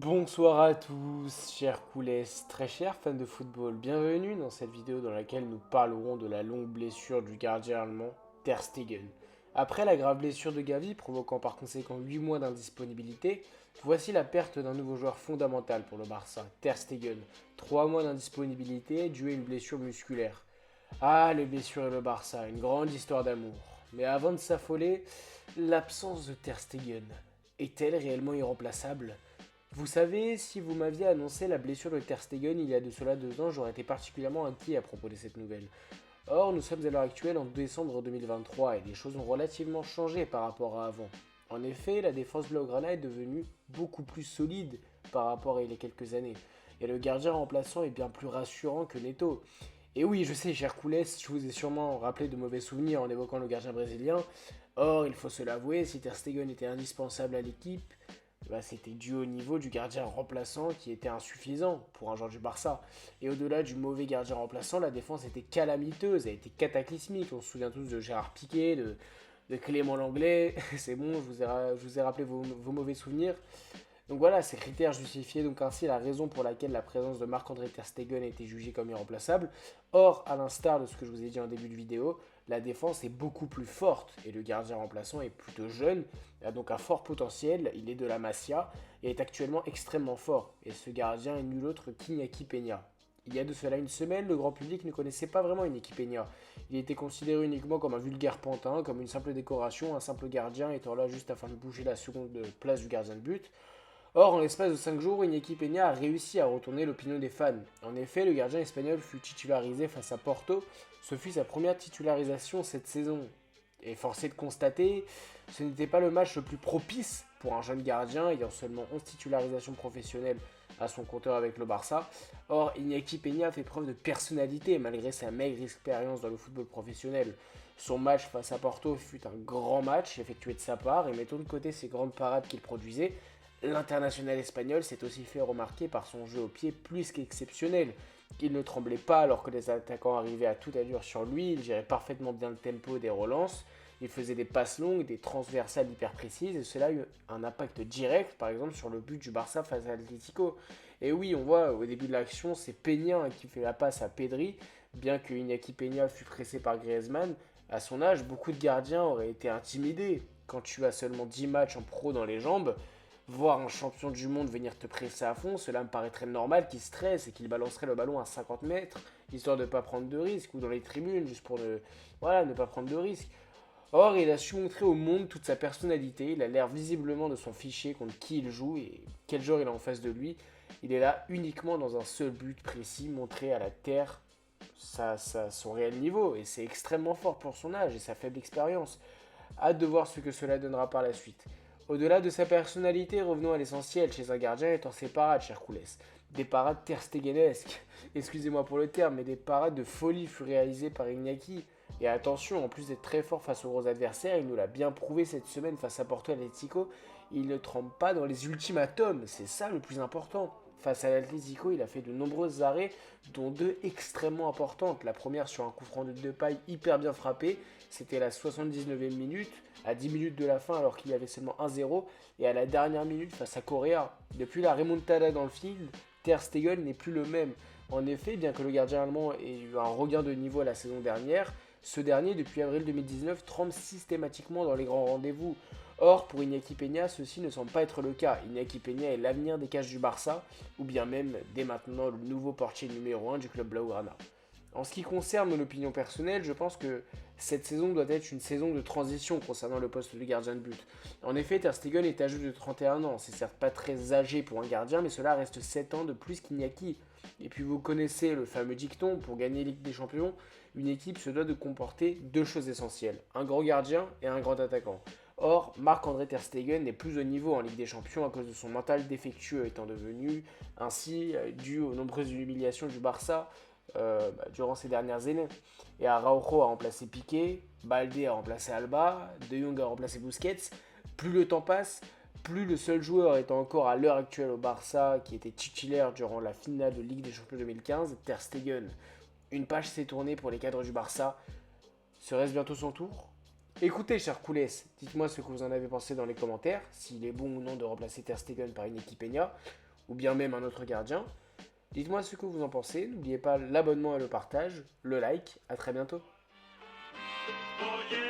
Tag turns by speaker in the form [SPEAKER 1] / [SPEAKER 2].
[SPEAKER 1] Bonsoir à tous, chers coulés, très chers fans de football. Bienvenue dans cette vidéo dans laquelle nous parlerons de la longue blessure du gardien allemand Ter Stegen. Après la grave blessure de Gavi, provoquant par conséquent 8 mois d'indisponibilité, voici la perte d'un nouveau joueur fondamental pour le Barça, Ter Stegen. 3 mois d'indisponibilité due à une blessure musculaire. Ah, les blessures et le Barça, une grande histoire d'amour. Mais avant de s'affoler, l'absence de Ter Stegen est-elle réellement irremplaçable? Vous savez, si vous m'aviez annoncé la blessure de Ter Stegen il y a de cela 2 ans, j'aurais été particulièrement inquiet à propos de cette nouvelle. Or, nous sommes à l'heure actuelle en décembre 2023 et les choses ont relativement changé par rapport à avant. En effet, la défense blaugrana est devenue beaucoup plus solide par rapport à il y a quelques années. Et le gardien remplaçant est bien plus rassurant que Neto. Et oui, je sais, cher Koulès, je vous ai sûrement rappelé de mauvais souvenirs en évoquant le gardien brésilien. Or, il faut se l'avouer, si Ter Stegen était indispensable à l'équipe, c'était dû au niveau du gardien remplaçant qui était insuffisant pour un joueur du Barça. Et au-delà du mauvais gardien remplaçant, la défense était calamiteuse, elle était cataclysmique. On se souvient tous de Gérard Piqué, de Clément Langlais. C'est bon, je vous ai rappelé vos mauvais souvenirs. Donc voilà, ces critères justifiaient donc ainsi la raison pour laquelle la présence de Marc-André Ter Stegen a été jugée comme irremplaçable. Or, à l'instar de ce que je vous ai dit en début de vidéo, la défense est beaucoup plus forte et le gardien remplaçant est plutôt jeune, a donc un fort potentiel, il est de la Masia et est actuellement extrêmement fort. Et ce gardien est nul autre qu'Iñaki Peña. Il y a de cela une semaine, le grand public ne connaissait pas vraiment Iñaki Peña. Il était considéré uniquement comme un vulgaire pantin, comme une simple décoration, un simple gardien étant là juste afin de bouger la seconde place du gardien de but. Or, en l'espace de 5 jours, Iñaki Peña a réussi à retourner l'opinion des fans. En effet, le gardien espagnol fut titularisé face à Porto. Ce fut sa première titularisation cette saison. Et forcé de constater, ce n'était pas le match le plus propice pour un jeune gardien ayant seulement 11 titularisations professionnelles à son compteur avec le Barça. Or, Iñaki Peña fait preuve de personnalité malgré sa maigre expérience dans le football professionnel. Son match face à Porto fut un grand match effectué de sa part et mettons de côté ses grandes parades qu'il produisait. L'international espagnol s'est aussi fait remarquer par son jeu au pied plus qu'exceptionnel. Il ne tremblait pas alors que les attaquants arrivaient à toute allure sur lui, il gérait parfaitement bien le tempo des relances, il faisait des passes longues, des transversales hyper précises, et cela a eu un impact direct, par exemple, sur le but du Barça face à l'Atlético. Et oui, on voit au début de l'action, c'est Peña qui fait la passe à Pedri, bien que Iñaki Peña fut pressé par Griezmann. À son âge, beaucoup de gardiens auraient été intimidés. Quand tu as seulement 10 matchs en pro dans les jambes, voir un champion du monde venir te presser à fond, cela me paraîtrait normal qu'il stresse et qu'il balancerait le ballon à 50 mètres, histoire de ne pas prendre de risques, ou dans les tribunes, juste pour ne pas prendre de risques. Or, il a su montrer au monde toute sa personnalité, il a l'air visiblement de son fichier contre qui il joue et quel joueur il a en face de lui. Il est là uniquement dans un seul but précis, montrer à la terre son réel niveau, et c'est extrêmement fort pour son âge et sa faible expérience. Hâte de voir ce que cela donnera par la suite. Au-delà de sa personnalité, revenons à l'essentiel chez un gardien étant ses parades, cher Koulès. Des parades terstegenesques. Excusez-moi pour le terme, mais des parades de folie furent réalisées par Iñaki. Et attention, en plus d'être très fort face aux gros adversaires, il nous l'a bien prouvé cette semaine face à Porto Atlético, il ne trempe pas dans les ultimatums, c'est ça le plus important. Face à l'Atlético, il a fait de nombreux arrêts, dont deux extrêmement importantes. La première sur un coup franc de Depay hyper bien frappé, c'était à la 79e minute, à 10 minutes de la fin alors qu'il y avait seulement 1-0, et à la dernière minute face à Correa. Depuis la remontada dans le field, Ter Stegen n'est plus le même. En effet, bien que le gardien allemand ait eu un regain de niveau la saison dernière, ce dernier, depuis avril 2019, tremble systématiquement dans les grands rendez-vous. Or, pour Iñaki Peña, ceci ne semble pas être le cas. Iñaki Peña est l'avenir des cages du Barça, ou bien même, dès maintenant, le nouveau portier numéro 1 du club Blaugrana. En ce qui concerne mon opinion personnelle, je pense que cette saison doit être une saison de transition concernant le poste de gardien de but. En effet, Ter Stegen est âgé de 31 ans. C'est certes pas très âgé pour un gardien, mais cela reste 7 ans de plus qu'Iñaki. Et puis vous connaissez le fameux dicton, pour gagner Ligue des Champions, une équipe se doit de comporter deux choses essentielles, un grand gardien et un grand attaquant. Or, Marc-André Ter Stegen n'est plus au niveau en Ligue des Champions à cause de son mental défectueux étant devenu ainsi dû aux nombreuses humiliations du Barça durant ces dernières années. Et Araujo a remplacé Piqué, Balde a remplacé Alba, De Jong a remplacé Busquets. Plus le temps passe, plus le seul joueur étant encore à l'heure actuelle au Barça qui était titulaire durant la finale de Ligue des Champions 2015, Ter Stegen. Une page s'est tournée pour les cadres du Barça. Serait-ce bientôt son tour? Écoutez, cher Koulès, dites-moi ce que vous en avez pensé dans les commentaires, s'il est bon ou non de remplacer Ter Stegen par une équipe Peña. ou bien même un autre gardien. Dites-moi ce que vous en pensez, n'oubliez pas l'abonnement et le partage, le like, à très bientôt.
[SPEAKER 2] Oh yeah.